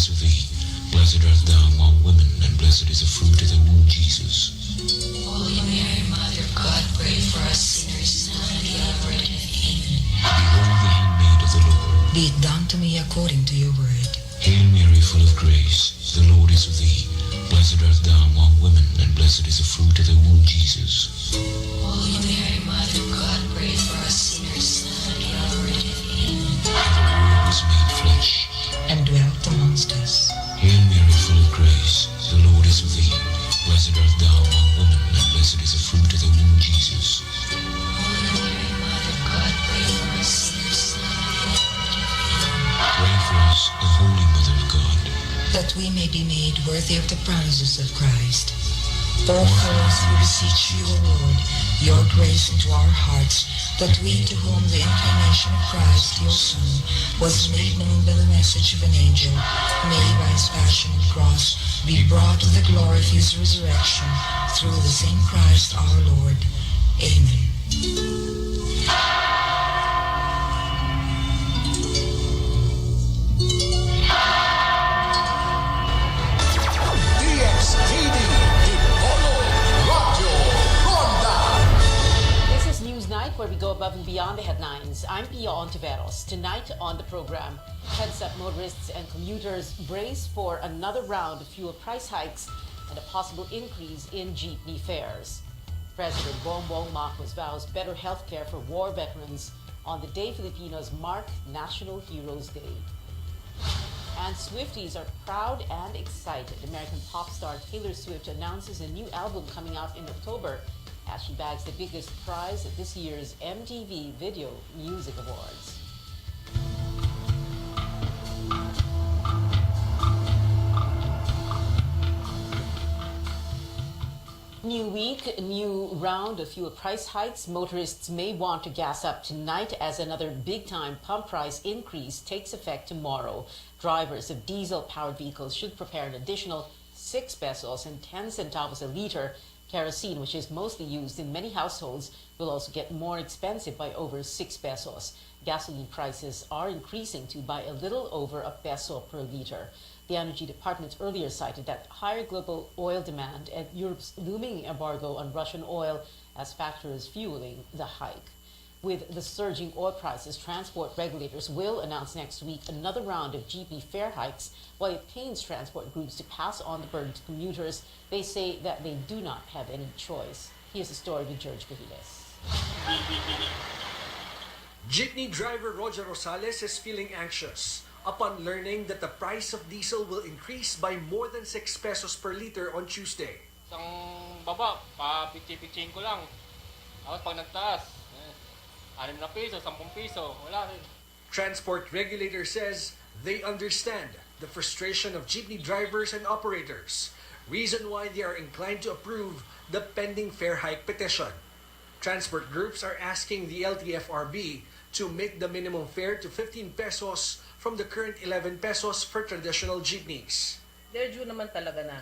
is with thee. Blessed art thou among women, and blessed is the fruit of thy womb, Jesus. Holy Mary, Mother of God, pray for us sinners, now and at the hour of our death. Amen. Behold the handmaid of the Lord. Be it done to me according to your word. Hail Mary, full of grace, the Lord is with thee. Blessed art thou among women, and blessed is the fruit of thy womb, Jesus. Holy Mary, Mother of God, pray for us sinners, now and at the hour of our death. Amen. And the Word was made flesh, and dwelt amongst us. Hail Mary, full of grace, the Lord is with thee. Blessed art thou among women, and blessed is the fruit of thy womb, Jesus. Holy Mary, Mother of God, pray for us sinners, now and at the hour of our death. Amen. Pray for us, O Holy Mother of God, that we may be made worthy of the promises of Christ. Pour forth, we beseech you, O Lord, your grace into our hearts, that we, to whom the incarnation of Christ, your Son, was made known by the message of an angel, may by his passion and cross be brought to the glory of his resurrection, through the same Christ our Lord. Amen. Where we go above and beyond the headlines. I'm Pia Ontiveros. Tonight on the program, heads up motorists and commuters brace for another round of fuel price hikes and a possible increase in jeepney fares. President Bongbong Marcos vows better health care for war veterans on the day Filipinos mark National Heroes Day. And Swifties are proud and excited. American pop star Taylor Swift announces a new album coming out in October as she bags the biggest prize at this year's MTV Video Music Awards. New week, new round of fuel price hikes. Motorists may want to gas up tonight as another big-time pump price increase takes effect tomorrow. Drivers of diesel-powered vehicles should prepare an additional 6 pesos and 10 centavos a liter. Kerosene, which is mostly used in many households, will also get more expensive by over 6 pesos. Gasoline prices are increasing to by a little over a peso per liter. The Energy Department earlier cited that higher global oil demand and Europe's looming embargo on Russian oil as factors fueling the hike. With the surging oil prices, transport regulators will announce next week another round of jeepney fare hikes. While it pains transport groups to pass on the burden to commuters, they say that they do not have any choice. Here's the story with George Gaviles. Jeepney driver Roger Rosales is feeling anxious upon learning that the price of diesel will increase by more than 6 pesos per liter on Tuesday. Isang baba, pa-pitsi-pitsin ko lang. Tapos pag nagtaas, 6 na piso, 10 piso, wala rin. Transport regulator says they understand the frustration of jeepney drivers and operators, reason why they are inclined to approve the pending fare hike petition. Transport groups are asking the LTFRB to make the minimum fare to 15 pesos from the current 11 pesos for traditional jeepneys. They're due naman talaga na.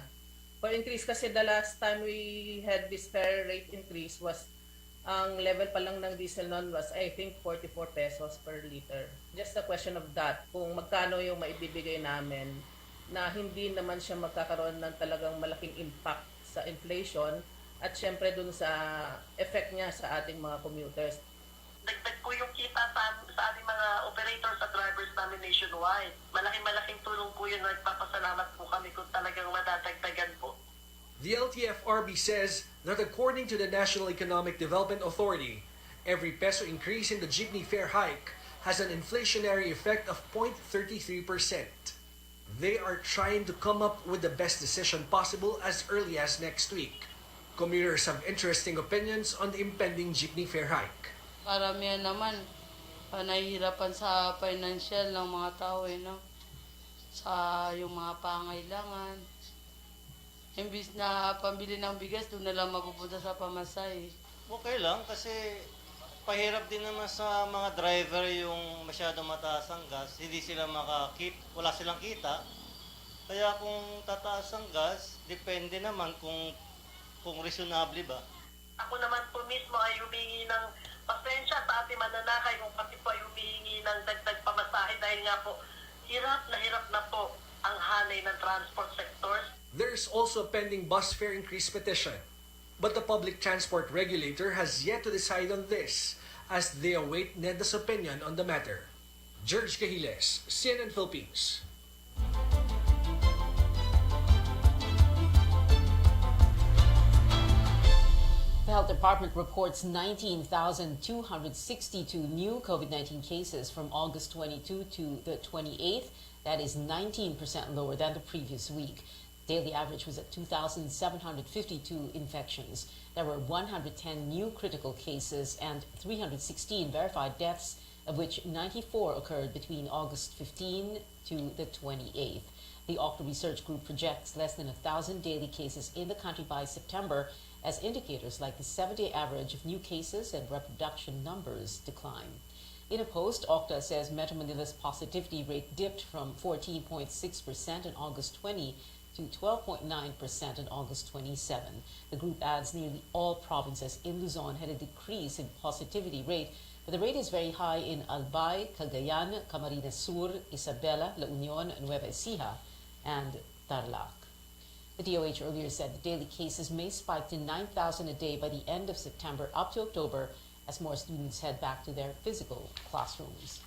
For increase kasi the last time we had this fare rate increase was ang level pa lang ng diesel noon was I think 44 pesos per liter. Just a question of that, kung magkano yung maibibigay namin na hindi naman siya magkakaroon ng talagang malaking impact sa inflation at syempre dun sa effect niya sa ating mga commuters. Dagdag po yung kita sa ating mga operators at drivers namin nationwide. Malaking tulong po yun. Nagpapasalamat po kami kung talagang madadagdagan po. The LTFRB says that according to the National Economic Development Authority, every peso increase in the jeepney fare hike has an inflationary effect of 0.33%. They are trying to come up with the best decision possible as early as next week. Commuters have interesting opinions on the impending jeepney fare hike. Karamihan naman, nahihirapan sa financial ng mga tao, no? Sa yung mga pangailangan. Imbis na pambili ng bigas, doon na lang mapupunta sa pamasahe. Okay lang kasi pahirap din naman sa mga driver yung masyadong mataas ang gas. Hindi sila wala silang kita. Kaya kung tataas ang gas, depende naman kung reasonable ba. Ako naman po mismo ay humingi ng pasensya sa ating mananakay kung pati po ay humingi ng dagdag pamasahe dahil nga po hirap na po ang nanay ng transport sector. There's also a pending bus fare increase petition. But the public transport regulator has yet to decide on this as they await NEDA's opinion on the matter. George Cahiles, CNN Philippines. The Health Department reports 19,262 new COVID-19 cases from August 22 to the 28th. That is 19% lower than the previous week. Daily average was at 2,752 infections. There were 110 new critical cases and 316 verified deaths, of which 94 occurred between August 15 to the 28th. The Octo Research Group projects less than 1,000 daily cases in the country by September, as indicators like the 7-day average of new cases and reproduction numbers decline. In a post, Octa says Metro Manila's positivity rate dipped from 14.6% in August 20 to 12.9% in August 27. The group adds nearly all provinces in Luzon had a decrease in positivity rate, but the rate is very high in Albay, Cagayan, Camarines Sur, Isabela, La Union, Nueva Ecija, and Tarlac. The DOH earlier said the daily cases may spike to 9,000 a day by the end of September up to October as more students head back to their physical classrooms.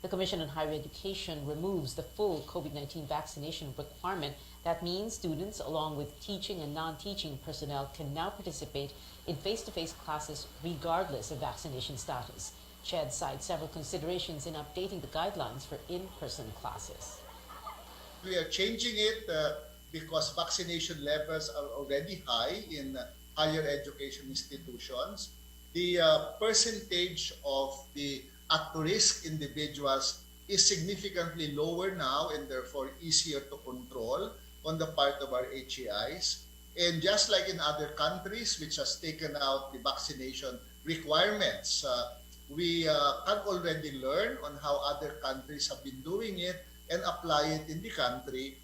The Commission on Higher Education removes the full COVID-19 vaccination requirement. That means students, along with teaching and non-teaching personnel, can now participate in face-to-face classes regardless of vaccination status. CHED cites several considerations in updating the guidelines for in-person classes. We are changing it because vaccination levels are already high in higher education institutions. The percentage of the at-risk individuals is significantly lower now and therefore easier to control on the part of our HAIs. And just like in other countries which has taken out the vaccination requirements, we can already learn on how other countries have been doing it and apply it in the country.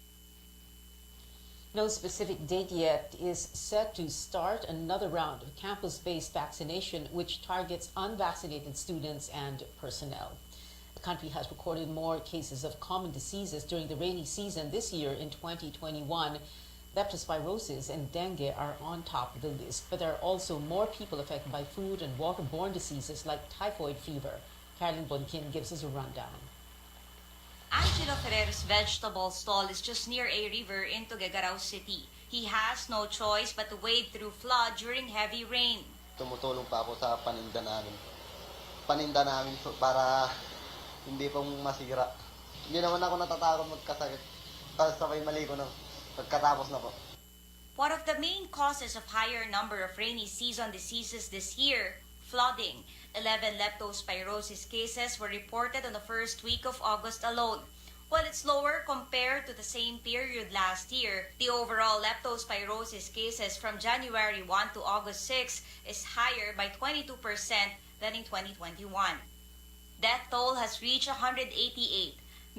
No specific date yet is set to start another round of campus-based vaccination which targets unvaccinated students and personnel. The country has recorded more cases of common diseases during the rainy season this year in 2021. Leptospirosis and dengue are on top of the list, but there are also more people affected by food and waterborne diseases like typhoid fever. Carolyn Bonkin gives us a rundown. Angelo Ferrero's vegetable stall is just near a river in Tuguegarao City. He has no choice but to wade through flood during heavy rain. Tumutulong pa ako sa paninda namin. Paninda namin para hindi pong masira. Hindi naman ako natatakot magkasakit. Sabay maligo na pagkatapos na po. One of the main causes of higher number of rainy season diseases this year, flooding. 11 leptospirosis cases were reported on the first week of August alone. While it's lower compared to the same period last year, the overall leptospirosis cases from January 1 to August 6 is higher by 22% than in 2021. Death toll has reached 188.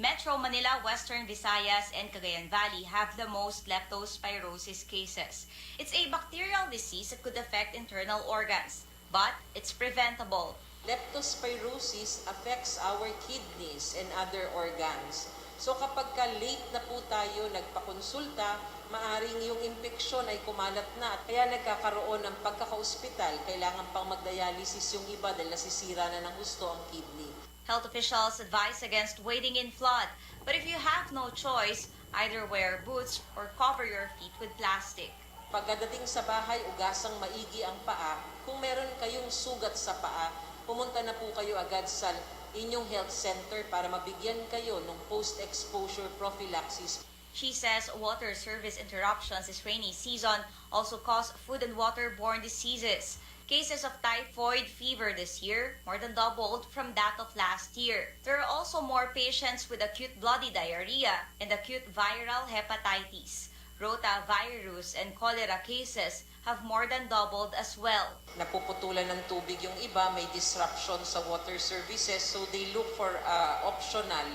Metro Manila, Western Visayas, and Cagayan Valley have the most leptospirosis cases. It's a bacterial disease that could affect internal organs, but it's preventable. Leptospirosis affects our kidneys and other organs. So kapag late na po tayo nagpakonsulta, maaring yung impeksyon ay kumalat na. Kaya nagkakaroon ng pagkaka-ospital, kailangan pang magdialysis yung iba dahil nasisira na ng husto ang kidney. Health officials advise against wading in flood, but if you have no choice, either wear boots or cover your feet with plastic. Pagdating sa bahay, ugasang maigi ang paa. Kung meron kayong sugat sa paa, pumunta na po kayo agad sa inyong health center para mabigyan kayo ng post-exposure prophylaxis. She says water service interruptions this rainy season also cause food and waterborne diseases. Cases of typhoid fever this year more than doubled from that of last year. There are also more patients with acute bloody diarrhea and acute viral hepatitis. Rotavirus and cholera cases have more than doubled as well. Napuputulan ng tubig yung iba, may disruption sa water services, so they look for optional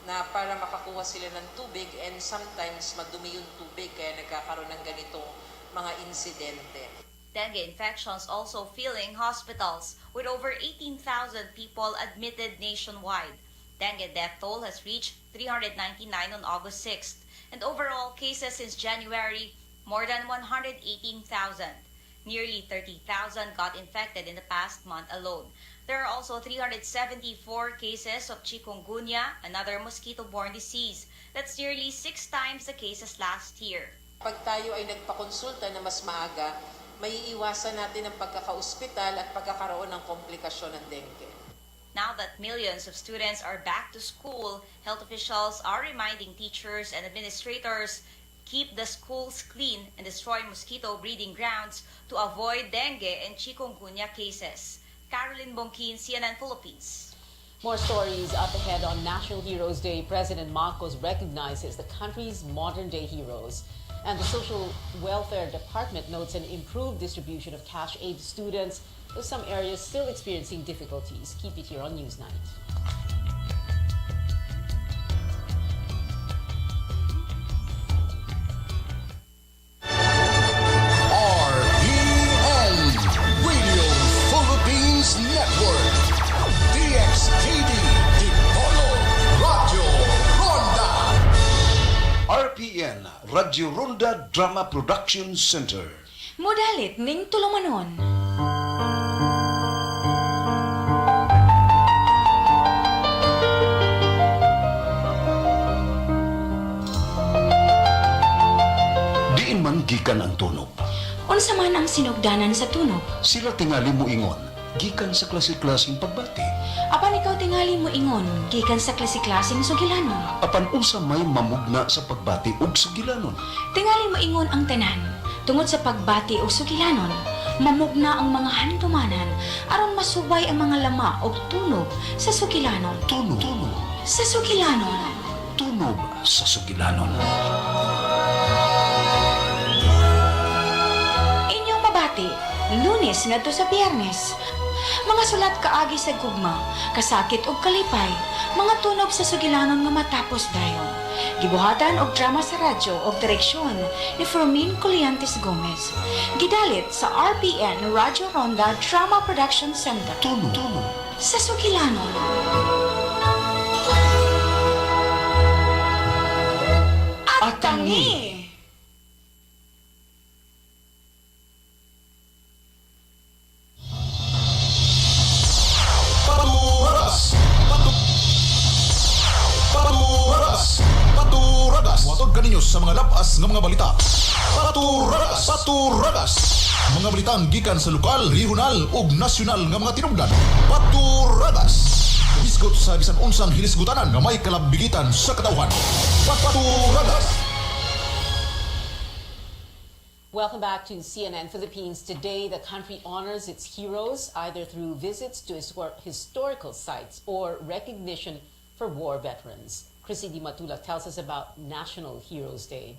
na para makakuha sila ng tubig, and sometimes madumi yung tubig kaya nagkakaroon ng ganitong mga insidente. Dengue infections also filling hospitals with over 18,000 people admitted nationwide. Dengue death toll has reached 399 on August 6th, and overall cases since January, more than 118,000. Nearly 30,000 got infected in the past month alone. There are also 374 cases of chikungunya, another mosquito-borne disease. That's nearly 6 times the cases last year. Pag tayo ay nagpakonsulta na mas maaga, may iwasan natin ang pagkaka-ospital at pagkakaroon ng komplikasyon ng dengue. Now that millions of students are back to school, health officials are reminding teachers and administrators keep the schools clean and destroy mosquito breeding grounds to avoid dengue and chikungunya cases. Caroline Bongkin, CNN Philippines. More stories up ahead on National Heroes Day. President Marcos recognizes the country's modern-day heroes. And the Social Welfare Department notes an improved distribution of cash aid to students, with some areas still experiencing difficulties. Keep it here on Newsnight. RPN Radio Philippines Network. DXTD Dipolo Radio Ronda. RPN Radio Ronda Drama Production Center. Modalit ning tulumanon. Diin man gikan ang tunog. Unsa man ang sinugdanan sa tunog? Sila tingali mo ingon, gikan sa klase-klaseng pagbati. Apan ikaw tingali mo ingon, gikan sa klase-klaseng sugilanon. Apan unsa may mamugna sa pagbati ug sugilanon. Tingali mo ingon ang tanan, tungod sa pagbati o sugilanon. Mamugna ang mga handumanan aron masubay ang mga lama o tunog sa sugilanon. Tunog sa sugilanon. Tunog sa sugilanon. Inyong mabati, Lunes ngadto sa Biyernes. Mga sulat kaagi sa gugma, kasakit ug kalipay, mga tunog sa sugilanon nga matapos dayon. Gibuhatan og drama sa radyo og direksyon ni Fermin Coliantes Gomez. Gidalit sa RPN Radio Ronda Drama Production Center. Tunog sa sugilanon. At tangi! Watod kaninyo sa mga labas ng mga balita. Paturagas. Mga balitang gikan sa lokal, regional ug nasyonal nga mga tinubdan. Paturagas. Hisgot sa bisan unsang hilisgutanan nga may kalabigitan sa katawhan. Paturagas. Welcome back to CNN Philippines. Today, the country honors its heroes either through visits to historical sites or recognition for war veterans. Chrissy Di Matula tells us about National Heroes Day.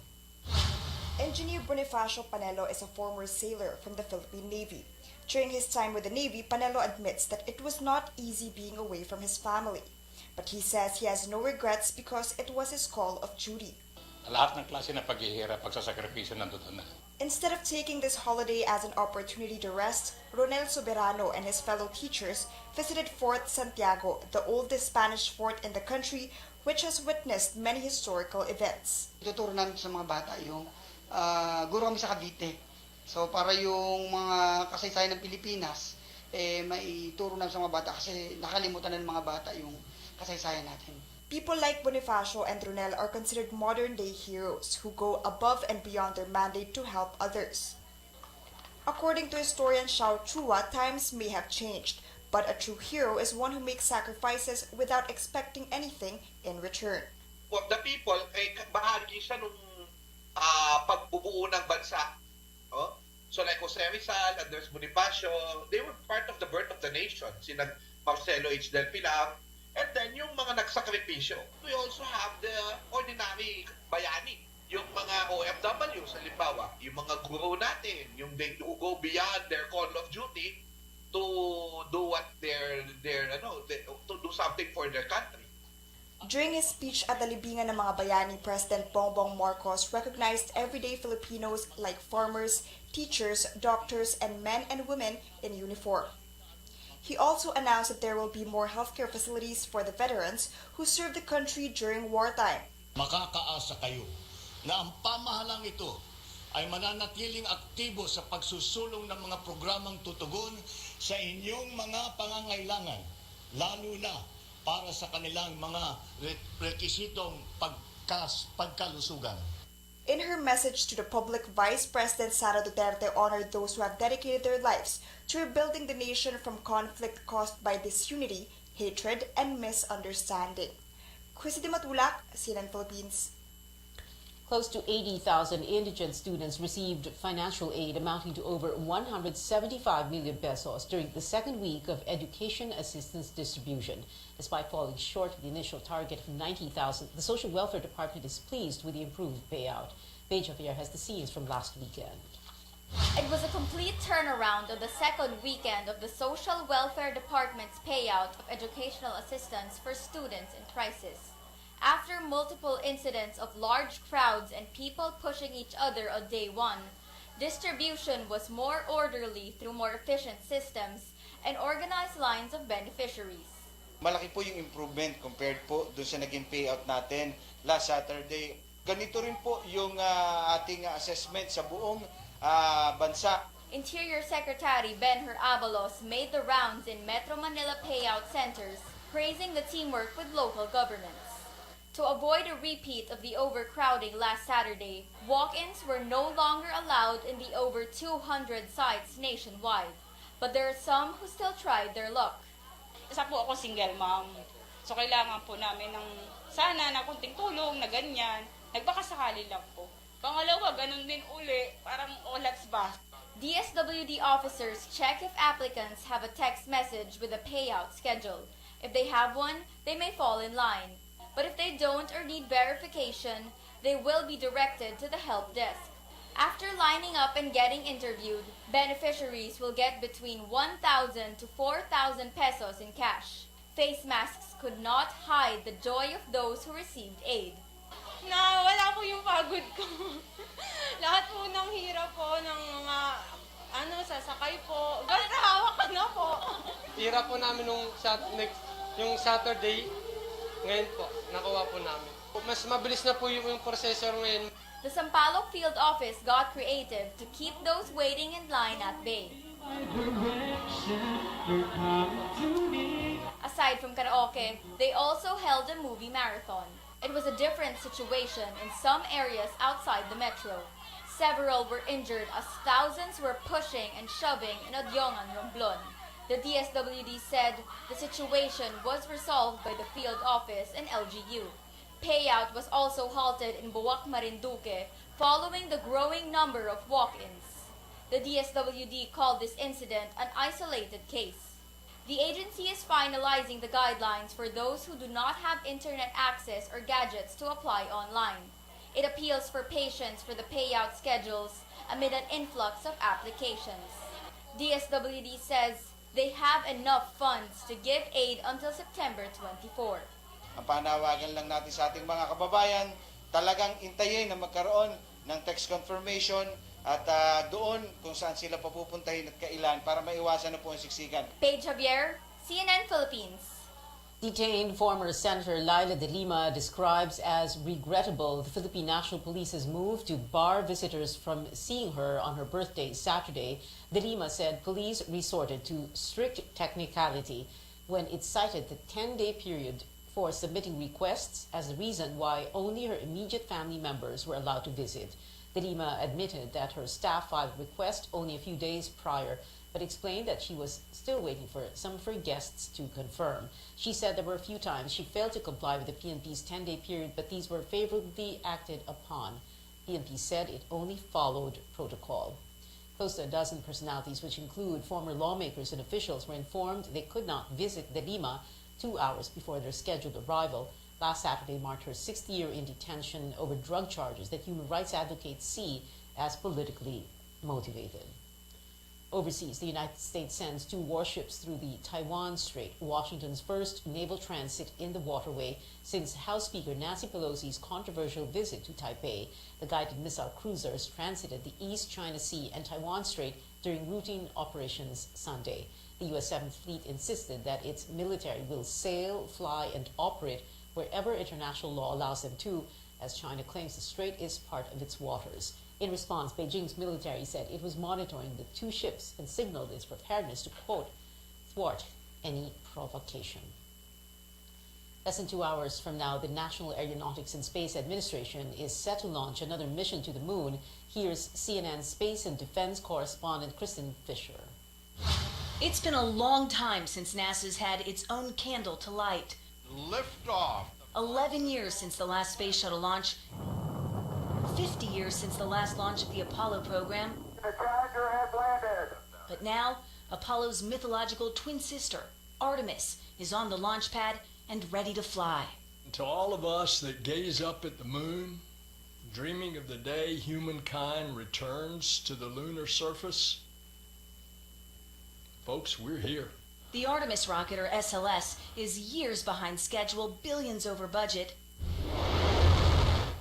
Engineer Bonifacio Panelo is a former sailor from the Philippine Navy. During his time with the Navy, Panelo admits that it was not easy being away from his family. But he says he has no regrets because it was his call of duty. Lahat ng klase ng paghihirap, pagsasakripisyo nandun na. Instead of taking this holiday as an opportunity to rest, Ronel Soberano and his fellow teachers visited Fort Santiago, the oldest Spanish fort in the country, which has witnessed many historical events. Tuturo namin sa mga bata yung guro kami sa Cavite. So para yung mga kasaysayan ng Pilipinas, maituro namin sa mga bata kasi nakalimutan ng mga bata yung kasaysayan natin. People like Bonifacio and Ronel are considered modern-day heroes who go above and beyond their mandate to help others. According to historian Xiao Chua, times may have changed, but a true hero is one who makes sacrifices without expecting anything in return. Of the people, bahagi siya nung pagbubuo ng bansa. Oh? So like Jose Rizal, Andres Bonifacio, they were part of the birth of the nation. Sina Marcelo H. Del Pilar, and then yung mga nagsakripisyo. We also have the ordinary bayani. Yung mga OFW, sa halimbawa, yung mga guro natin, yung they who go beyond their call of duty to do what to do something for their country. During his speech at the libingan ng mga bayani, President Bongbong Marcos recognized everyday Filipinos like farmers, teachers, doctors, and men and women in uniform. He also announced that there will be more healthcare facilities for the veterans who served the country during wartime. Makakaasa kayo na ang pamahalang ito ay mananatiling aktibo sa pagsusulong ng mga programang tutugon sa inyong mga pangangailangan, lalo na para sa kanilang mga rekisitong pagkalusugan. In her message to the public, Vice President Sara Duterte honored those who have dedicated their lives to rebuilding the nation from conflict caused by disunity, hatred, and misunderstanding. Chrissy Matulak, CNN Philippines. Close to 80,000 indigent students received financial aid amounting to over 175 million pesos during the second week of education assistance distribution. Despite falling short of the initial target of 90,000, the Social Welfare Department is pleased with the improved payout. Paige Javier has the scenes from last weekend. It was a complete turnaround on the second weekend of the Social Welfare Department's payout of educational assistance for students in crisis. After multiple incidents of large crowds and people pushing each other on day one, distribution was more orderly through more efficient systems and organized lines of beneficiaries. Malaki po yung improvement compared po doon sa naging payout natin last Saturday. Ganito rin po yung ating assessment sa buong bansa. Interior Secretary Benher Abalos made the rounds in Metro Manila payout centers, praising the teamwork with local governments. To avoid a repeat of the overcrowding last Saturday, walk-ins were no longer allowed in the over 200 sites nationwide. But there are some who still tried their luck. Isa po ako single mom. So kailangan po namin ng sana na kunting tulong na ganyan. Nagbakasakali lang po. Pangalawa, ganun din uli. Parang olats ba? DSWD officers check if applicants have a text message with a payout schedule. If they have one, they may fall in line. But if they don't or need verification, they will be directed to the help desk. After lining up and getting interviewed, beneficiaries will get between 1,000 to 4,000 pesos in cash. Face masks could not hide the joy of those who received aid. Wala po yung pagod ko. Lahat po ng hirap po ng mga sasakay po. Basta hawak ka na po. Hirap po namin yung Saturday. Ngayon po, nakuha po namin. Mas mabilis na po yung processor ngayon. The Sampaloc Field Office got creative to keep those waiting in line at bay. Aside from karaoke, they also held a movie marathon. It was a different situation in some areas outside the metro. Several were injured as thousands were pushing and shoving in Adyongan, Romblon. The DSWD said the situation was resolved by the field office and LGU. Payout was also halted in Buwak, Marinduque following the growing number of walk-ins. The DSWD called this incident an isolated case. The agency is finalizing the guidelines for those who do not have internet access or gadgets to apply online. It appeals for patience for the payout schedules amid an influx of applications. DSWD says they have enough funds to give aid until September 24. Ang panawagan lang natin sa ating mga kababayan, talagang intayin na magkaroon ng text confirmation at doon kung saan sila papupuntahin at kailan para maiwasan na po ang siksikan. Paige Javier, CNN Philippines. Detained former Senator Laila de Lima describes as regrettable the Philippine National Police's move to bar visitors from seeing her on her birthday Saturday. De Lima said police resorted to strict technicality when it cited the 10-day period for submitting requests as the reason why only her immediate family members were allowed to visit. De Lima admitted that her staff filed a request only a few days prior, but explained that she was still waiting for some of her guests to confirm. She said there were a few times she failed to comply with the PNP's 10-day period, but these were favorably acted upon. PNP said it only followed protocol. Close to a dozen personalities, which include former lawmakers and officials, were informed they could not visit De Lima 2 hours before their scheduled arrival. Last Saturday marked her 6th year in detention over drug charges that human rights advocates see as politically motivated. Overseas, the United States sends 2 warships through the Taiwan Strait, Washington's first naval transit in the waterway since House Speaker Nancy Pelosi's controversial visit to Taipei. The guided missile cruisers transited the East China Sea and Taiwan Strait during routine operations Sunday. The U.S. 7th Fleet insisted that its military will sail, fly, and operate wherever international law allows them to, as China claims the strait is part of its waters. In response, Beijing's military said it was monitoring the two ships and signaled its preparedness to, quote, thwart any provocation. Less than 2 hours from now, the National Aeronautics and Space Administration is set to launch another mission to the moon. Here's CNN Space and Defense correspondent Kristen Fisher. It's been a long time since NASA's had its own candle to light. Liftoff. 11 years since the last space shuttle launch. 50 years since the last launch of the Apollo program. The Challenger has landed. But now, Apollo's mythological twin sister, Artemis, is on the launch pad and ready to fly. To all of us that gaze up at the moon, dreaming of the day humankind returns to the lunar surface, folks, we're here. The Artemis rocket, or SLS, is years behind schedule, billions over budget.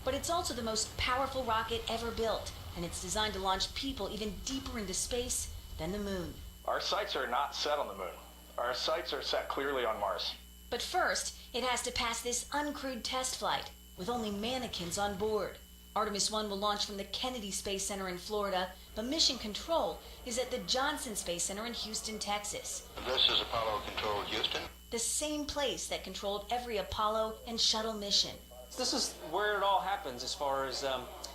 But it's also the most powerful rocket ever built, and it's designed to launch people even deeper into space than the moon. Our sights are not set on the moon. Our sights are set clearly on Mars. But first, it has to pass this uncrewed test flight with only mannequins on board. Artemis 1 will launch from the Kennedy Space Center in Florida, but mission control is at the Johnson Space Center in Houston, Texas. This is Apollo Control Houston. The same place that controlled every Apollo and shuttle mission. This is where it all happens as far as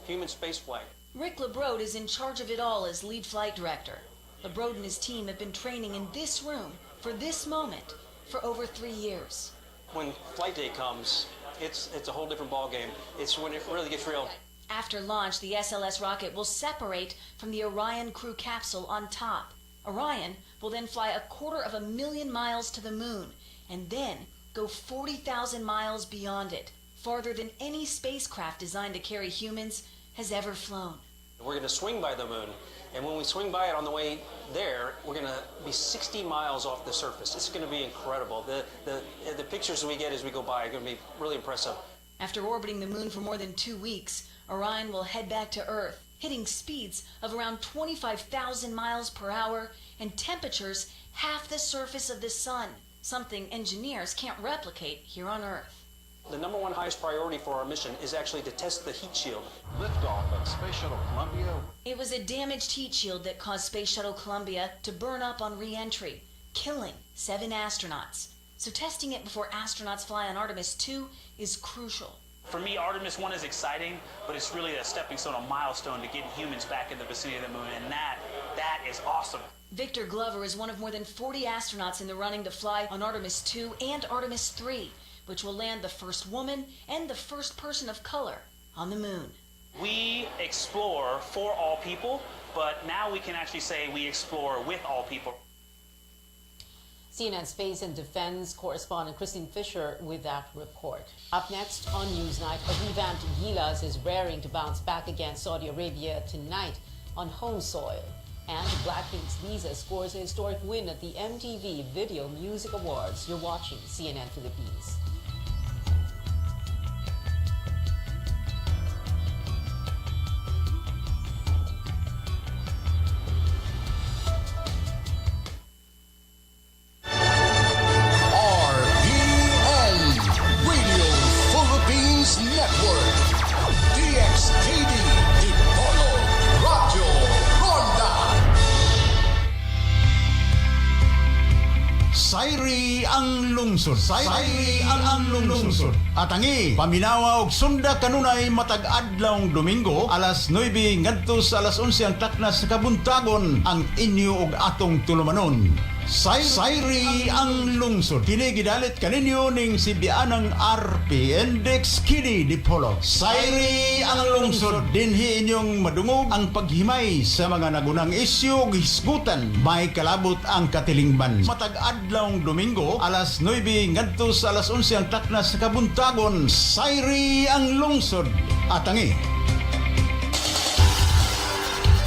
human spaceflight. Rick LeBrode is in charge of it all as lead flight director. LeBrode and his team have been training in this room for this moment for over 3 years. When flight day comes, it's a whole different ballgame. It's when it really gets real. After launch, the SLS rocket will separate from the Orion crew capsule on top. Orion will then fly 250,000 miles to the moon and then go 40,000 miles beyond it, farther than any spacecraft designed to carry humans has ever flown. We're going to swing by the moon, and when we swing by it on the way there, we're going to be 60 miles off the surface. It's going to be incredible. The pictures we get as we go by are going to be really impressive. After orbiting the moon for more than 2 weeks, Orion will head back to Earth, hitting speeds of around 25,000 miles per hour and temperatures half the surface of the sun, something engineers can't replicate here on Earth. The number one highest priority for our mission is actually to test the heat shield. Liftoff of Space Shuttle Columbia. It was a damaged heat shield that caused Space Shuttle Columbia to burn up on re-entry, killing 7 astronauts. So testing it before astronauts fly on Artemis 2 is crucial. For me, Artemis 1 is exciting, but it's really a stepping stone, a milestone to getting humans back in the vicinity of the moon, and that is awesome. Victor Glover is one of more than 40 astronauts in the running to fly on Artemis 2 and Artemis 3, which will land the first woman and the first person of color on the moon. We explore for all people, but now we can actually say we explore with all people. CNN Space and Defense correspondent Kristen Fisher with that report. Up next on Newsnight, a revamped Gilas is raring to bounce back against Saudi Arabia tonight on home soil. And Blackpink's Lisa scores a historic win at the MTV Video Music Awards. You're watching CNN Philippines. Network, DXTV, Dipolo, Radyo Ronda. Sayri ang lungsod. Sayri ang lungsod. Atangi, paminawa og sunda kanunay matag adlawng Domingo, alas 9 ngadto sa alas 11 ang taknas sa kabuntagon ang inyo og atong tulumanon. Sayri ang lungsod. Kini gidalit kaninyo ning si Bianang RPN Kini Dipolo. Sayri ang lungsod. Dinhi inyong madungog ang paghimay sa mga nagunang isyu ug hisgutan. May kalabot ang katilingban. Matag adlawng Domingo, alas 9 ngadto sa alas 11 ang taknas sa kabuntagon. Sayri ang lungsod. Atangi.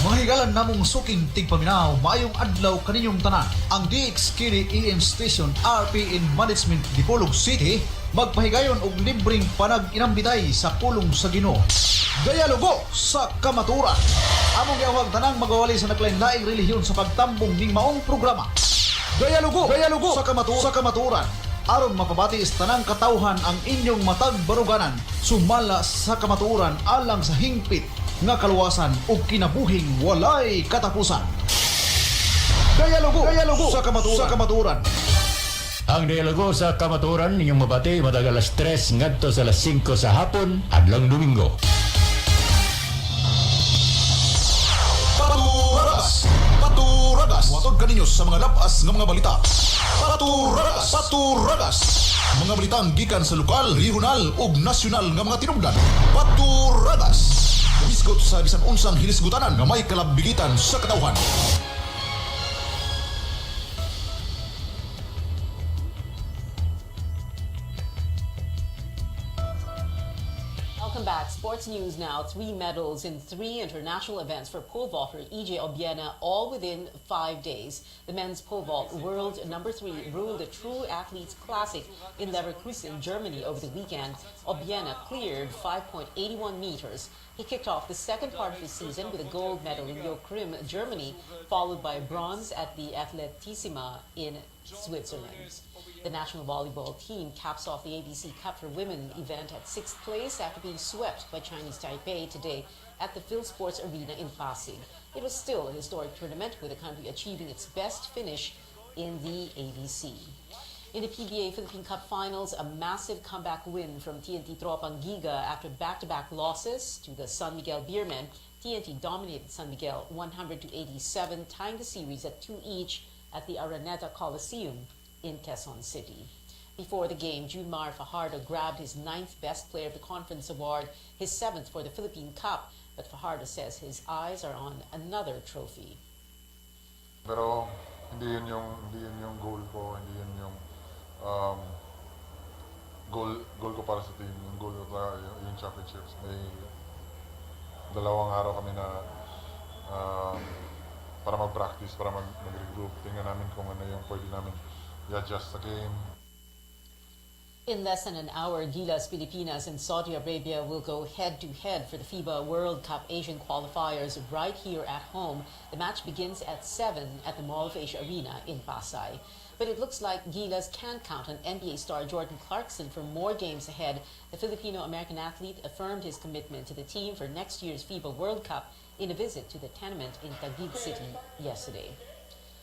Mga higalan namong suking tigpaminaw, maayong adlaw kaninyong tanan. Ang DX Kini EM Station RPN Management Dipolog City magpahigayon og libreng panag-inambitay sa pulong sa Ginoo. Dialogo sa kamaturan. Among giawag tanang magawali sa naglain-laing relihiyon sa pagtambong ning maong programa. Gayalugo sa kamaturan. Aron mapabati tanang katawhan ang inyong matag baruganan, sumala sa kamaturan alang sa hingpit nga kaluwasan ug kinabuhing walay katapusan. Gayalugo sa kamaturan. Ang dialogo sa kamaturan ninyong mabati matag alas 3 ngadto sa alas 5 sa hapon adlong Domingo. Paturagas. Watod kaninyo sa mga lapas ng mga balita. Paturagas. Mga balitang gikan sa lokal, regional ug nasyonal nga mga tinubdan. Paturagas. Biskot sa bisan unsang hinisgutanan nga may kalabigitan sa katawhan. Welcome back. Sports news now. 3 medals in 3 international events for pole vaulter E.J. Obiena, all within 5 days. The men's pole vault world number 3 ruled the True Athletes Classic in Leverkusen, Germany over the weekend. Obiena cleared 5.81 meters. He kicked off the second part of the season with a gold medal in Joachim, Germany, followed by bronze at the Atletissima in Switzerland. The national volleyball team caps off the ABC Cup for Women event at 6th place after being swept by Chinese Taipei today at the Phil Sports Arena in Pasig. It was still a historic tournament, with the country achieving its best finish in the ABC. In the PBA Philippine Cup Finals, a massive comeback win from TNT Tropang Giga after back-to-back losses to the San Miguel Beermen. TNT dominated San Miguel 100-87, tying the series at 2 each at the Araneta Coliseum in Quezon City. Before the game, Junmar Fajardo grabbed his 9th Best Player of the Conference award, his 7th for the Philippine Cup, but Fajardo says his eyes are on another trophy. Pero hindi yun yung goal ko, hindi yun yung goal ko para sa team. Yung goal ko talaga yung championships. May 2 araw kami na para mag-practice, para mag-regroup. Tingnan namin kung ano yung pwede namin i-adjust sa game. In less than an hour, Gilas Pilipinas and Saudi Arabia will go head-to-head for the FIBA World Cup Asian qualifiers right here at home. The match begins at 7 at the Mall of Asia Arena in Pasay. But it looks like Gilas can count on NBA star Jordan Clarkson for more games ahead. The Filipino-American athlete affirmed his commitment to the team for next year's FIBA World Cup in a visit to the tenement in Taguig City yesterday.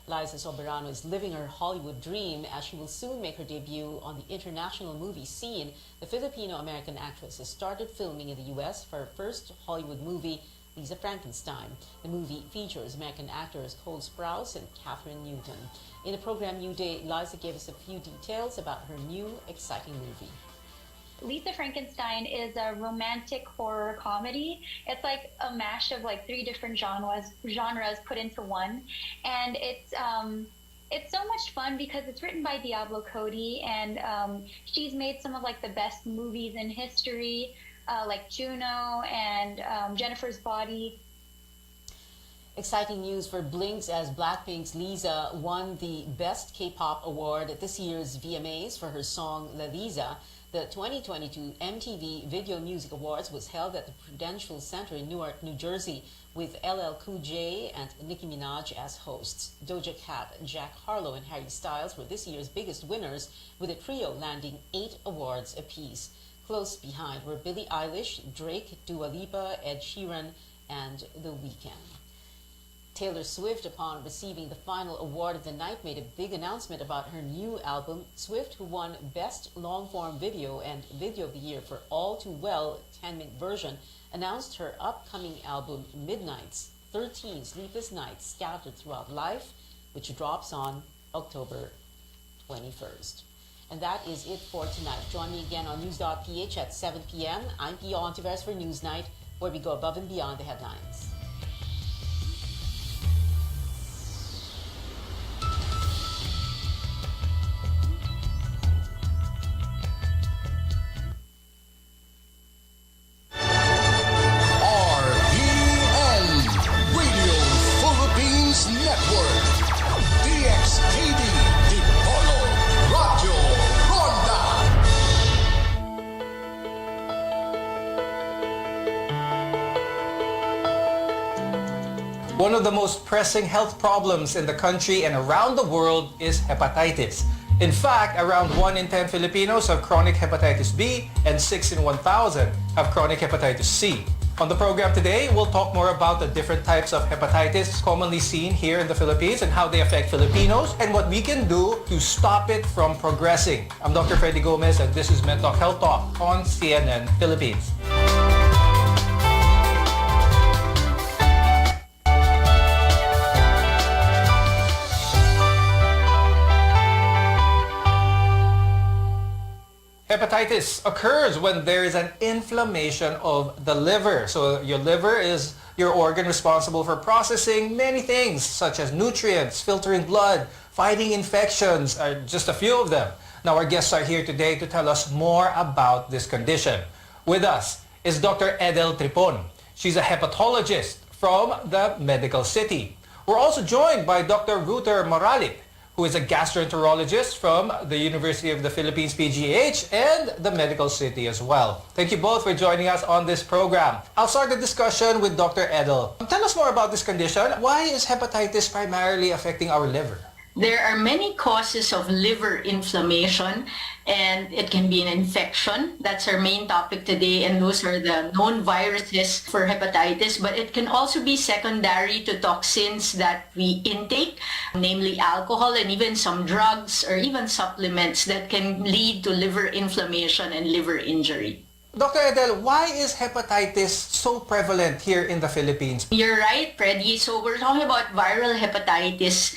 Liza Soberano is living her Hollywood dream as she will soon make her debut on the international movie scene. The Filipino-American actress has started filming in the U.S. for her first Hollywood movie, Lisa Frankenstein. The movie features American actors Cole Sprouse and Catherine Newton. In the program New Day, Liza gave us a few details about her new, exciting movie. Lisa Frankenstein is a romantic horror comedy. It's like a mash of like 3 different genres put into one, and it's so much fun because it's written by Diablo Cody, and she's made some of like the best movies in history, like Juno and Jennifer's Body. Exciting news for Blinks as Blackpink's Lisa won the Best K-pop award at this year's VMAs for her song La Lisa. The 2022 MTV Video Music Awards was held at the Prudential Center in Newark, New Jersey, with LL Cool J and Nicki Minaj as hosts. Doja Cat, Jack Harlow, and Harry Styles were this year's biggest winners, with the trio landing 8 awards apiece. Close behind were Billie Eilish, Drake, Dua Lipa, Ed Sheeran, and The Weeknd. Taylor Swift, upon receiving the final award of the night, made a big announcement about her new album. Swift, who won Best Long-Form Video and Video of the Year for All Too Well 10-minute version, announced her upcoming album Midnights, 13 Sleepless Nights Scattered Throughout Life, which drops on October 21st. And that is it for tonight. Join me again on News.ph at 7 p.m. I'm Pio Ontiveros for Newsnight, where we go above and beyond the headlines. One of the most pressing health problems in the country and around the world is hepatitis. In fact, around 1 in 10 Filipinos have chronic hepatitis B and 6 in 1,000 have chronic hepatitis C. On the program today, we'll talk more about the different types of hepatitis commonly seen here in the Philippines and how they affect Filipinos and what we can do to stop it from progressing. I'm Dr. Freddy Gomez and this is MedTalk Health Talk on CNN Philippines. Hepatitis occurs when there is an inflammation of the liver. So your liver is your organ responsible for processing many things such as nutrients, filtering blood, fighting infections, are just a few of them. Now our guests are here today to tell us more about this condition. With us is Dr. Edel Tripon. She's a hepatologist from the Medical City. We're also joined by Dr. Ruther Moralik, who is a gastroenterologist from the University of the Philippines PGH and the Medical City as well. Thank you both for joining us on this program. I'll start the discussion with Dr. Edel. Tell us more about this condition. Why is hepatitis primarily affecting our liver? There are many causes of liver inflammation, and it can be an infection. That's our main topic today, and those are the known viruses for hepatitis. But it can also be secondary to toxins that we intake, namely alcohol and even some drugs or even supplements that can lead to liver inflammation and liver injury. Dr. Edel, why is hepatitis so prevalent here in the Philippines? You're right, Freddy. So we're talking about viral hepatitis.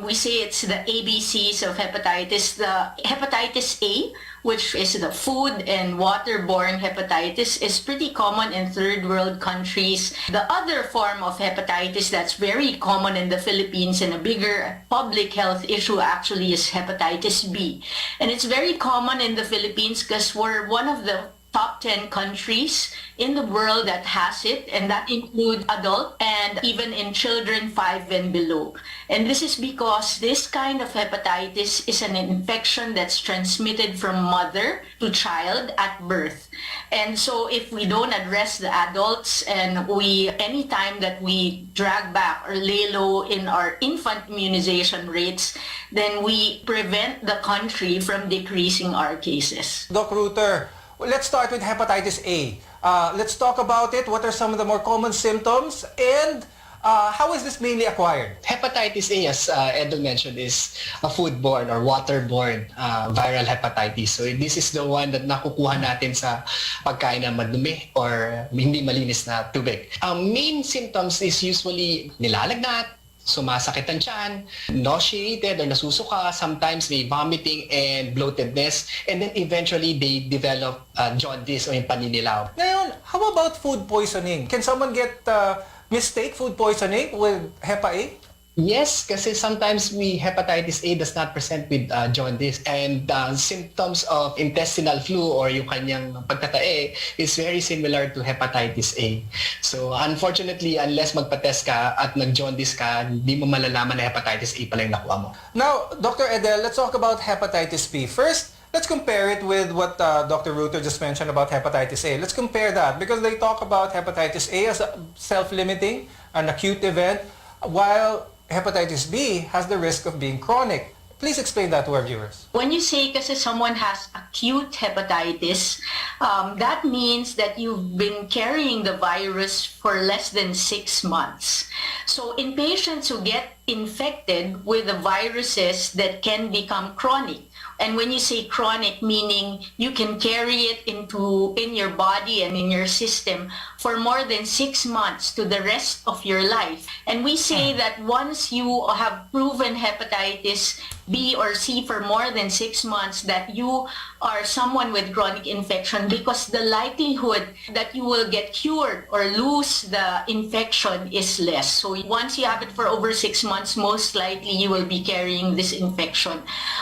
We say it's the ABCs of hepatitis. The hepatitis A, which is the food and waterborne hepatitis, is pretty common in third world countries. The other form of hepatitis that's very common in the Philippines and a bigger public health issue actually is hepatitis B. And it's very common in the Philippines because we're one of the top 10 countries in the world that has it, and that includes adult and even in children 5 and below. And this is because this kind of hepatitis is an infection that's transmitted from mother to child at birth. And so if we don't address the adults and anytime that we drag back or lay low in our infant immunization rates, then we prevent the country from decreasing our cases. Dr. Ruther, let's start with hepatitis A. Let's talk about it. What are some of the more common symptoms and how is this mainly acquired? Hepatitis A, as Edel mentioned, is a foodborne or waterborne viral hepatitis. So this is the one that nakukuha natin sa pagkain na madumi or hindi malinis na tubig. Main symptoms is usually nilalagnat, sumasakit ang tiyan, nauseated or nasusuka, sometimes may vomiting and bloatedness, and then eventually they develop jaundice o yung paninilaw. Ngayon, how about food poisoning? Can someone get mistake food poisoning with Hepa A? Yes, kasi sometimes hepatitis A does not present with jaundice, and symptoms of intestinal flu or yung kanyang pagtatae is very similar to hepatitis A. So unfortunately, unless magpa-test ka at nag-jaundice ka, hindi mo malalaman na hepatitis A pala yung nakuha mo. Now, Dr. Edel, let's talk about hepatitis B. First, let's compare it with what Dr. Ruther just mentioned about hepatitis A. Let's compare that because they talk about hepatitis A as a self-limiting, an acute event, while hepatitis B has the risk of being chronic. Please explain that to our viewers. When you say kasi someone has acute hepatitis, that means that you've been carrying the virus for less than 6 months. So in patients who get infected with the viruses that can become chronic, and when you say chronic, meaning you can carry it in your body and in your system for more than 6 months to the rest of your life. And we say that once you have proven hepatitis B or C for more than 6 months, that you are someone with chronic infection, because the likelihood that you will get cured or lose the infection is less. So once you have it for over 6 months, most likely you will be carrying this infection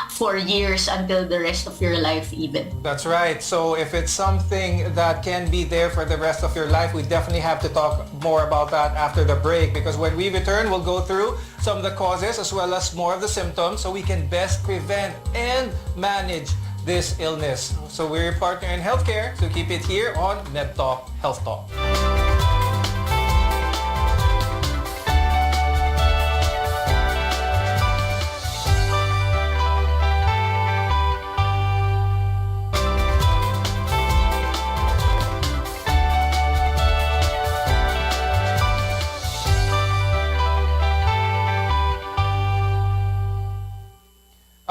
for years until the rest of your life even. That's right. So if it's something that can be there for the rest of your life, we definitely have to talk more about that after the break, because when we return, we'll go through some of the causes as well as more of the symptoms so we can best prevent and manage this illness. So we're your partner in healthcare, so keep it here on MedTalk Health Talk.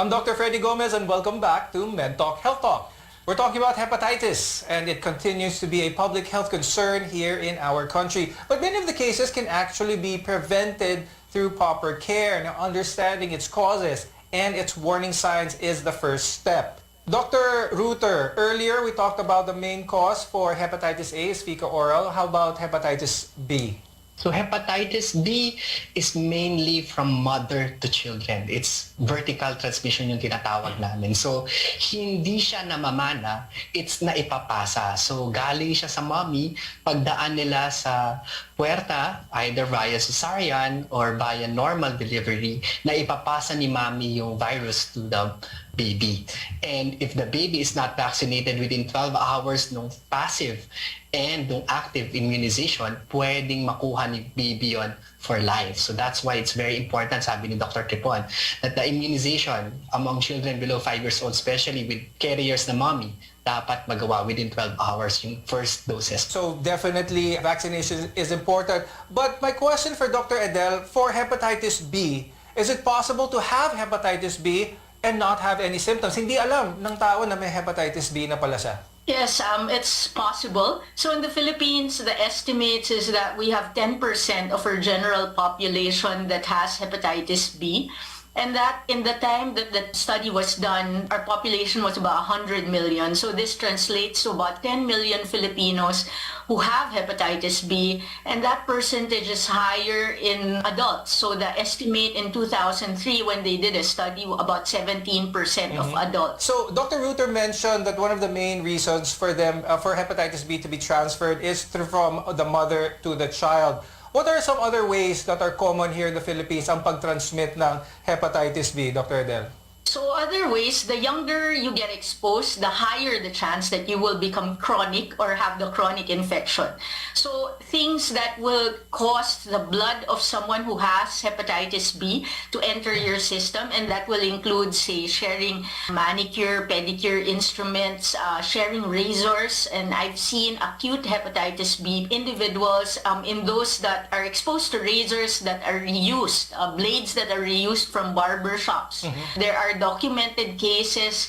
I'm Dr. Freddy Gomez and welcome back to Med Talk Health Talk. We're talking about hepatitis and it continues to be a public health concern here in our country. But many of the cases can actually be prevented through proper care. Now, understanding its causes and its warning signs is the first step. Dr. Reuter, earlier we talked about the main cause for hepatitis A is fecal oral. How about hepatitis B? So hepatitis B is mainly from mother to children. It's vertical transmission yung tinatawag namin. So hindi siya namamana, it's naipapasa. So galing siya sa mommy, pagdaan nila sa puerta, either via cesarean or via normal delivery, naipapasa ni mommy yung virus to the baby. And if the baby is not vaccinated within 12 hours nung passive and nung active immunization, pwedeng makuha ni baby yon for life. So that's why it's very important, sabi ni Dr. Tripon, that the immunization among children below 5 years old, especially with carriers na mommy, dapat magawa within 12 hours yung first doses. So definitely vaccination is important. But my question for Dr. Edel, for hepatitis B, is it possible to have hepatitis B and not have any symptoms? Hindi alam ng tao na may hepatitis B na pala siya. Yes, it's possible. So in the Philippines, the estimates is that we have 10% of our general population that has hepatitis B. And that in the time that the study was done, our population was about 100 million. So this translates to about 10 million Filipinos who have hepatitis B. And that percentage is higher in adults. So the estimate in 2003 when they did a study, about 17% of adults. So Dr. Reuter mentioned that one of the main reasons for them, for hepatitis B to be transferred is from the mother to the child. What are some other ways that are common here in the Philippines ang pag-transmit ng hepatitis B, Dr. Edel? So other ways, the younger you get exposed, the higher the chance that you will become chronic or have the chronic infection. So things that will cause the blood of someone who has hepatitis B to enter your system, and that will include, say, sharing manicure, pedicure instruments, sharing razors, and I've seen acute hepatitis B individuals in those that are exposed to razors that are reused, blades that are reused from barber shops. There are documented cases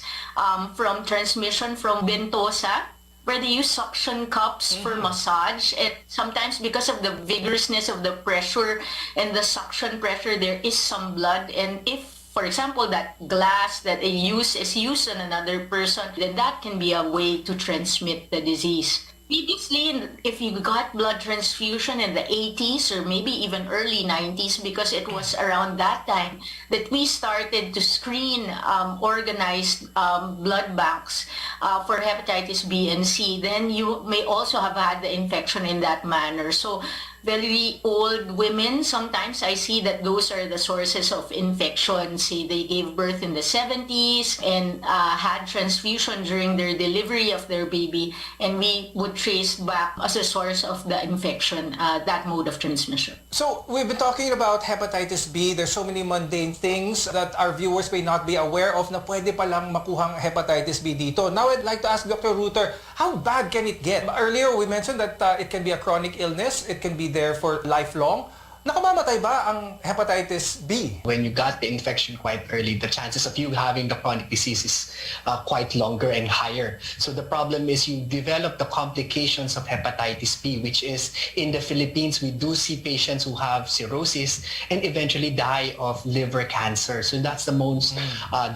from transmission from Ventosa where they use suction cups for massage. Sometimes because of the vigorousness of the pressure and the suction pressure, there is some blood. And if, for example, that glass that they use is used on another person, then that can be a way to transmit the disease. Previously, if you got blood transfusion in the 80s or maybe even early 90s, because it was around that time that we started to screen organized blood banks for hepatitis B and C, then you may also have had the infection in that manner. So very old women, sometimes I see that those are the sources of infection. Say they gave birth in the 70s and had transfusion during their delivery of their baby, and we would trace back as a source of the infection, that mode of transmission. So we've been talking about hepatitis B. There's so many mundane things that our viewers may not be aware of na pwede palang makuhang hepatitis B dito. Now I'd like to ask Dr. Reuter, how bad can it get? Earlier we mentioned that it can be a chronic illness. It can be there for lifelong. Nakamamatay ba ang hepatitis B? When you got the infection quite early, the chances of you having the chronic disease is quite longer and higher. So the problem is you develop the complications of hepatitis B, which is in the Philippines, we do see patients who have cirrhosis and eventually die of liver cancer. So that's the most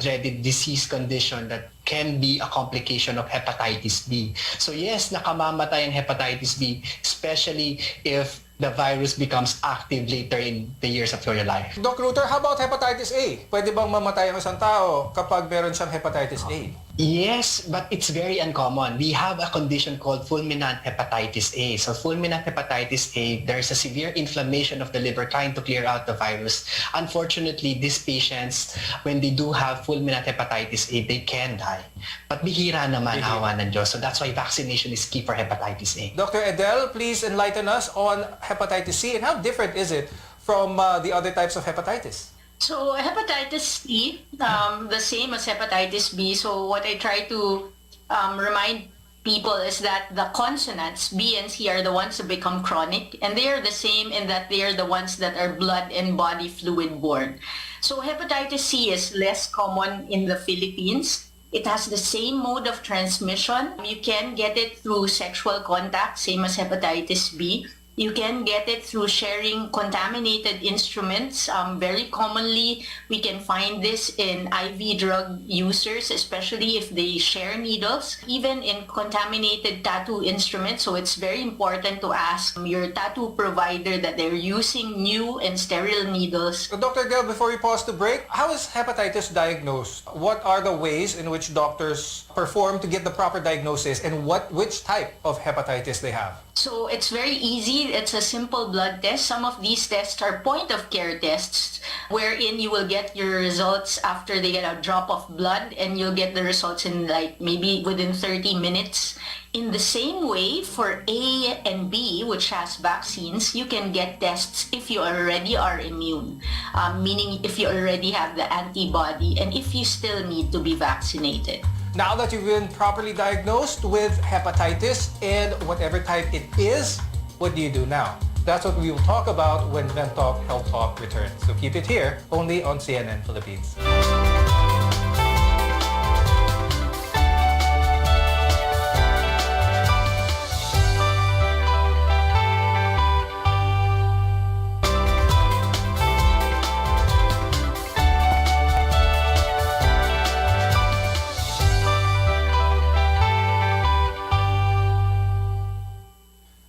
dreaded disease condition that can be a complication of hepatitis B. So yes, nakamamatay ang hepatitis B, especially if the virus becomes active later in the years of your life. Dr. Reuter, how about hepatitis A? Pwede bang mamatay ang isang tao kapag meron siyang hepatitis A? Yes, but it's very uncommon. We have a condition called fulminant hepatitis A. So fulminant hepatitis A, there's a severe inflammation of the liver trying to clear out the virus. Unfortunately, these patients, when they do have fulminant hepatitis A, they can die. But bihira naman, awa ng Diyos. So that's why vaccination is key for hepatitis A. Dr. Edel, please enlighten us on hepatitis C and how different is it from the other types of hepatitis? So hepatitis C, the same as hepatitis B. So what I try to remind people is that the consonants, B and C, are the ones that become chronic, and they are the same in that they are the ones that are blood and body fluid borne. So hepatitis C is less common in the Philippines. It has the same mode of transmission. You can get it through sexual contact, same as hepatitis B. You can get it through sharing contaminated instruments. Very commonly, we can find this in IV drug users, especially if they share needles, even in contaminated tattoo instruments. So it's very important to ask your tattoo provider that they're using new and sterile needles. Dr. Gel, before we pause to break, how is hepatitis diagnosed? What are the ways in which doctors perform to get the proper diagnosis, and which type of hepatitis they have? So it's very easy. It's a simple blood test. Some of these tests are point-of-care tests, wherein you will get your results after they get a drop of blood, and you'll get the results in like maybe within 30 minutes. In the same way, for A and B, which has vaccines, you can get tests if you already are immune, meaning if you already have the antibody and if you still need to be vaccinated. Now that you've been properly diagnosed with hepatitis and whatever type it is, what do you do now? That's what we will talk about when Men Talk Health Talk returns. So keep it here, only on CNN Philippines.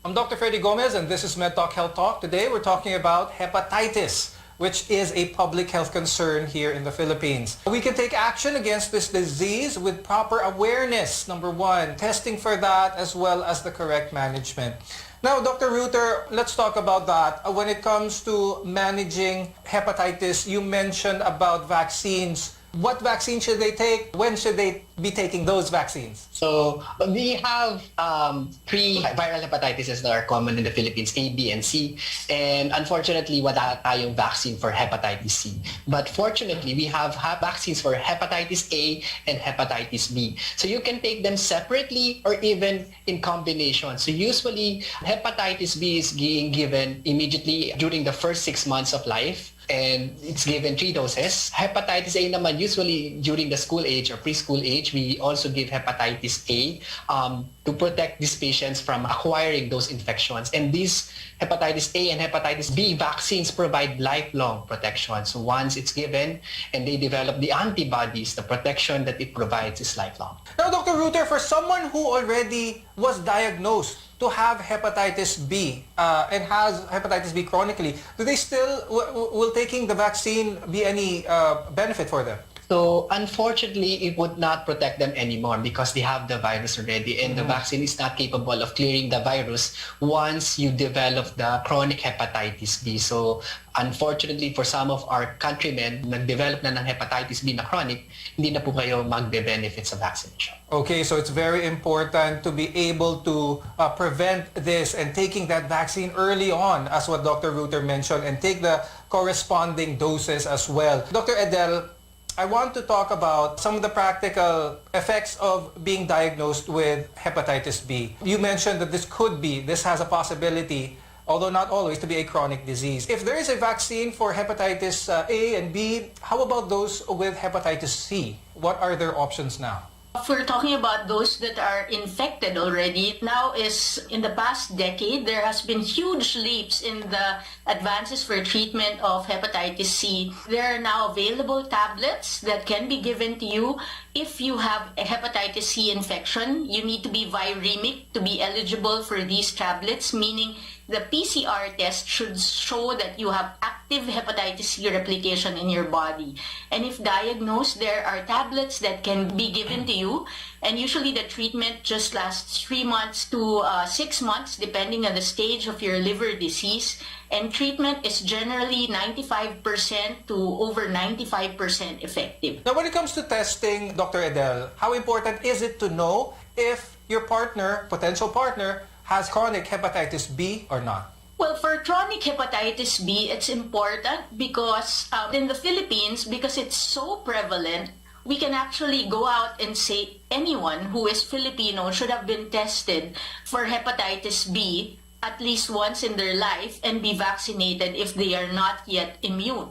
I'm Dr. Freddy Gomez, and this is Med Talk Health Talk. Today we're talking about hepatitis, which is a public health concern here in the Philippines. We can take action against this disease with proper awareness, number one, testing for that, as well as the correct management. Now, Dr. Reuter, let's talk about that. When it comes to managing hepatitis, you mentioned about vaccines. What vaccine should they take? When should they be taking those vaccines? So we have three viral hepatitis that are common in the Philippines, A, B, and C. And unfortunately, wala tayong vaccine for hepatitis C. But fortunately, we have vaccines for hepatitis A and hepatitis B. So you can take them separately or even in combination. So usually, hepatitis B is being given immediately during the first 6 months of life. And it's given 3 doses. Hepatitis A naman, usually during the school age or preschool age, we also give hepatitis A to protect these patients from acquiring those infections. And these hepatitis A and hepatitis B vaccines provide lifelong protection. So once it's given and they develop the antibodies, the protection that it provides is lifelong. Now, Dr. Reuter, for someone who already was diagnosed to have hepatitis B and has hepatitis B chronically, do they still, will taking the vaccine be any benefit for them? So unfortunately, it would not protect them anymore because they have the virus already, and the vaccine is not capable of clearing the virus once you develop the chronic hepatitis B. So unfortunately, for some of our countrymen, nag-develop na ng hepatitis B na chronic, hindi na po kayo magbe-benefit sa vaccination. Okay, so it's very important to be able to prevent this and taking that vaccine early on, as what Dr. Reuter mentioned, and take the corresponding doses as well. Dr. Edel, I want to talk about some of the practical effects of being diagnosed with hepatitis B. You mentioned that this has a possibility, although not always, to be a chronic disease. If there is a vaccine for hepatitis A and B, how about those with hepatitis C? What are their options now? If we're talking about those that are infected already, now is in the past decade, there has been huge leaps in the advances for treatment of hepatitis C. There are now available tablets that can be given to you. If you have a hepatitis C infection, you need to be viremic to be eligible for these tablets, meaning the PCR test should show that you have active hepatitis C replication in your body. And if diagnosed, there are tablets that can be given to you. And usually the treatment just lasts 3 months to 6 months, depending on the stage of your liver disease. And treatment is generally 95% to over 95% effective. Now, when it comes to testing, Dr. Edel, how important is it to know if your partner, potential partner, has chronic hepatitis B or not? Well, for chronic hepatitis B, it's important because in the Philippines, because it's so prevalent, we can actually go out and say anyone who is Filipino should have been tested for hepatitis B at least once in their life and be vaccinated if they are not yet immune.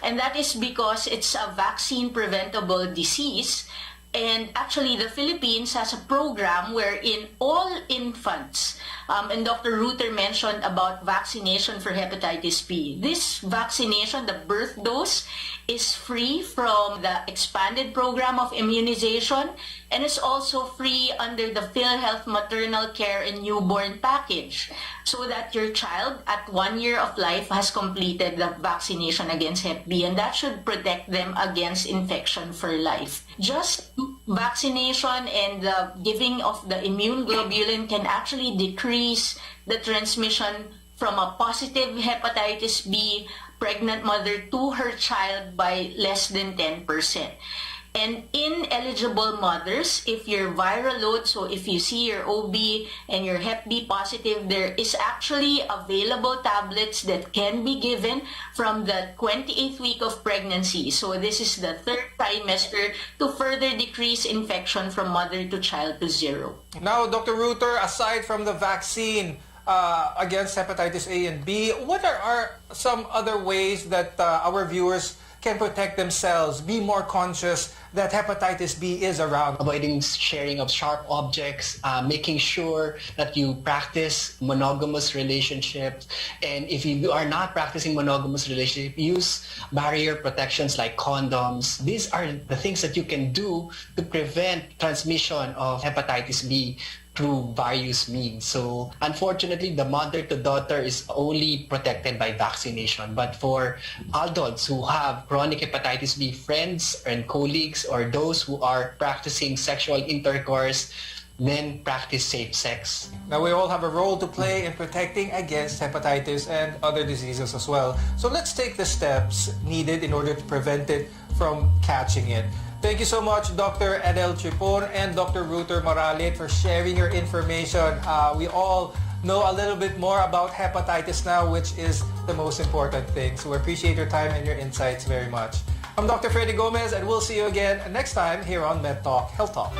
And that is because it's a vaccine-preventable disease. And actually, the Philippines has a program wherein all infants, and Dr. Reuter mentioned about vaccination for hepatitis B. This vaccination, the birth dose, is free from the expanded program of immunization, and is also free under the PhilHealth Maternal Care and Newborn Package, so that your child at 1 year of life has completed the vaccination against Hep B, and that should protect them against infection for life. Just vaccination and the giving of the immune globulin can actually decrease the transmission from a positive hepatitis B pregnant mother to her child by less than 10%. And ineligible mothers, if your viral load, so if you see your OB and your Hep B positive, there is actually available tablets that can be given from the 28th week of pregnancy. So this is the 3rd trimester to further decrease infection from mother to child to 0. Now, Dr. Reuter, aside from the vaccine against hepatitis A and B, what are some other ways that our viewers can protect themselves, be more conscious that hepatitis B is around? Avoiding sharing of sharp objects, making sure that you practice monogamous relationships, and if you are not practicing monogamous relationship, use barrier protections like condoms. These are the things that you can do to prevent transmission of hepatitis B through various means. So unfortunately, the mother to daughter is only protected by vaccination. But for adults who have chronic hepatitis B, friends and colleagues, or those who are practicing sexual intercourse, then practice safe sex. Now, we all have a role to play in protecting against hepatitis and other diseases as well. So let's take the steps needed in order to prevent it from catching it. Thank you so much, Dr. Adel Tripon and Dr. Reuter Moralit, for sharing your information. We all know a little bit more about hepatitis now, which is the most important thing. So we appreciate your time and your insights very much. I'm Dr. Freddy Gomez, and we'll see you again next time here on Med Talk Health Talk.